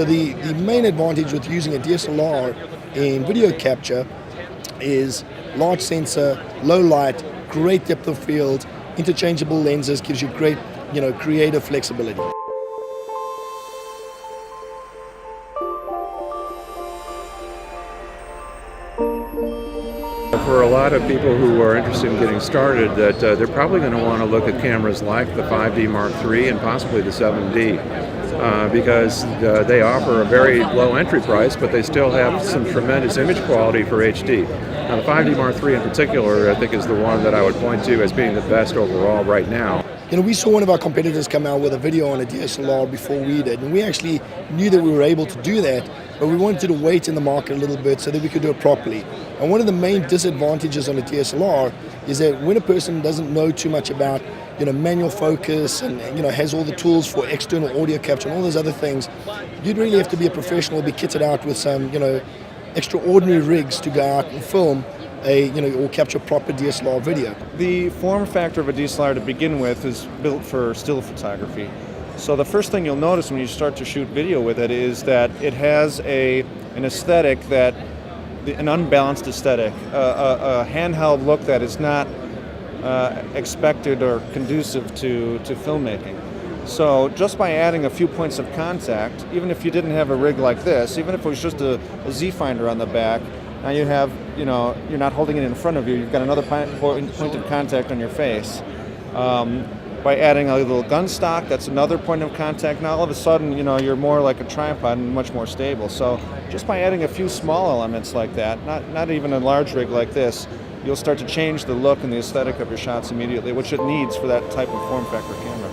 So the main advantage with using a DSLR in video capture is large sensor, low light, great depth of field, interchangeable lenses, gives you great, creative flexibility. For a lot of people who are interested in getting started, that they're probably going to want to look at cameras like the 5D Mark III and possibly the 7D because they offer a very low entry price, but they still have some tremendous image quality for HD. Now, the 5D Mark III in particular, I think, is the one that I would point to as being the best overall right now. We saw one of our competitors come out with a video on a DSLR before we did, and we actually knew that we were able to do that, but we wanted to wait in the market a little bit so that we could do it properly. And one of the main disadvantages on a DSLR is that when a person doesn't know too much about manual focus and has all the tools for external audio capture and all those other things, you'd really have to be a professional, be kitted out with some extraordinary rigs to go out and film or capture proper DSLR video. The form factor of a DSLR to begin with is built for still photography. So the first thing you'll notice when you start to shoot video with it is that it has an aesthetic an unbalanced aesthetic, a handheld look that is not expected or conducive to filmmaking. So just by adding a few points of contact, even if you didn't have a rig like this, even if it was just a Z finder on the back, now you have, you're not holding it in front of you, you've got another point of contact on your face. By adding a little gun stock, that's another point of contact. Now all of a sudden, you're more like a tripod and much more stable. So just by adding a few small elements like that, not even a large rig like this, you'll start to change the look and the aesthetic of your shots immediately, which it needs for that type of form factor camera.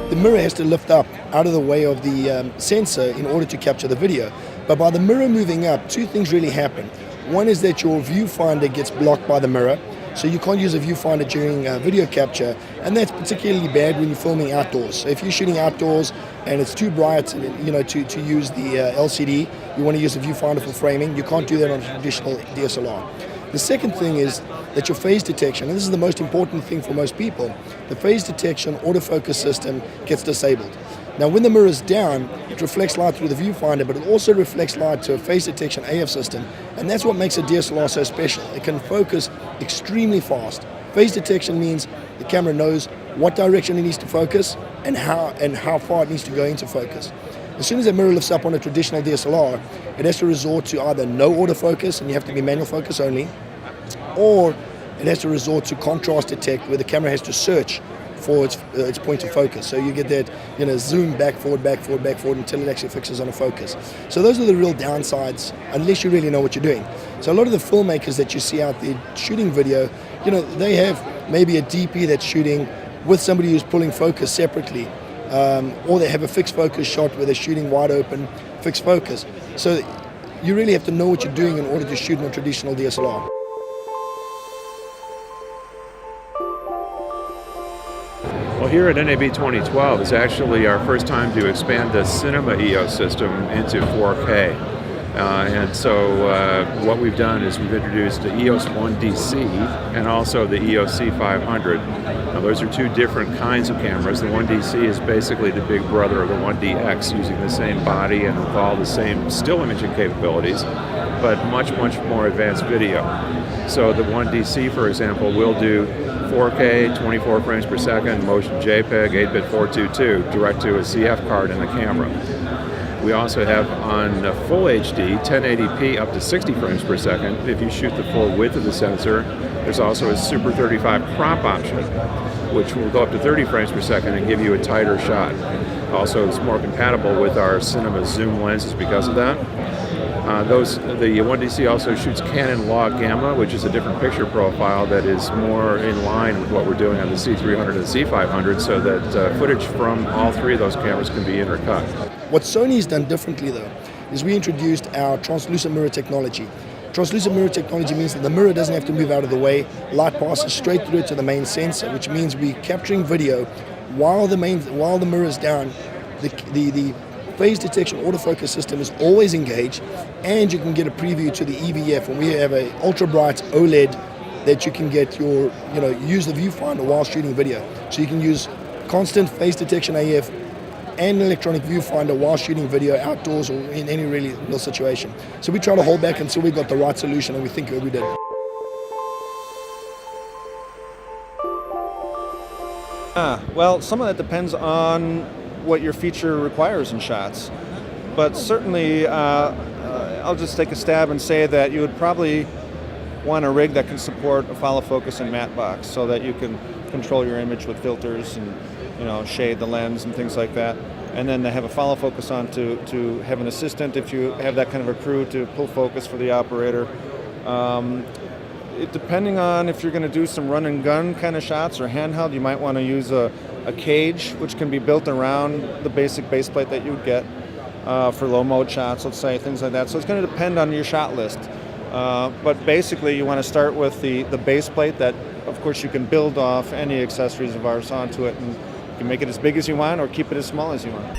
The mirror has to lift up out of the way of the sensor in order to capture the video. But by the mirror moving up, two things really happen. One is that your viewfinder gets blocked by the mirror, so you can't use a viewfinder during video capture, and that's particularly bad when you're filming outdoors. So if you're shooting outdoors and it's too bright, to use the LCD, you want to use a viewfinder for framing. You can't do that on a traditional DSLR. The second thing is that your phase detection, and this is the most important thing for most people, the phase detection autofocus system gets disabled. Now when the mirror is down, it reflects light through the viewfinder, but it also reflects light to a phase detection AF system, and that's what makes a DSLR so special. It can focus extremely fast. Phase detection means the camera knows what direction it needs to focus and how far it needs to go into focus. As soon as that mirror lifts up on a traditional DSLR, it has to resort to either no autofocus, and you have to be manual focus only, or it has to resort to contrast detect, where the camera has to search for its point of focus. So you get that zoom back, forward, until it actually fixes on a focus. So those are the real downsides, unless you really know what you're doing. So a lot of the filmmakers that you see out there shooting video, they have maybe a DP that's shooting with somebody who's pulling focus separately, or they have a fixed focus shot where they're shooting wide open, fixed focus. So you really have to know what you're doing in order to shoot in a traditional DSLR. Well, here at NAB 2012 is actually our first time to expand the Cinema EOS system into 4K. And so what we've done is we've introduced the EOS 1DC and also the EOS C500. Now those are two different kinds of cameras. The 1DC is basically the big brother of the 1DX, using the same body and with all the same still imaging capabilities, but much more advanced video. So the 1DC, for example, will do 4K, 24 frames per second, motion JPEG, 8-bit 422, direct to a CF card in the camera. We also have on full HD, 1080p up to 60 frames per second. If you shoot the full width of the sensor, there's also a Super 35 crop option, which will go up to 30 frames per second and give you a tighter shot. Also, it's more compatible with our cinema zoom lenses because of that. The 1DC also shoots Canon log gamma, which is a different picture profile that is more in line with what we're doing on the C300 and the C500, so that footage from all three of those cameras can be intercut. What Sony's done differently though, is we introduced our translucent mirror technology. Translucent mirror technology means that the mirror doesn't have to move out of the way, light passes straight through to the main sensor, which means we're capturing video while the mirror is down. The phase detection autofocus system is always engaged, and you can get a preview to the EVF, and we have an ultra bright OLED that you can get use the viewfinder while shooting video. So you can use constant face detection AF, and an electronic viewfinder while shooting video outdoors or in any really real situation. So we try to hold back until we got the right solution, and we think we did. Well, some of that depends on what your feature requires in shots. But certainly, I'll just take a stab and say that you would probably want a rig that can support a follow focus and matte box, so that you can control your image with filters and shade the lens and things like that. And then they have a follow focus on to have an assistant if you have that kind of a crew to pull focus for the operator. Depending on if you're going to do some run and gun kind of shots or handheld, you might want to use a cage, which can be built around the basic base plate that you would get for low mode shots, let's say, things like that. So it's going to depend on your shot list. But basically you want to start with the base plate that, of course, you can build off any accessories of ours onto it, and you can make it as big as you want or keep it as small as you want.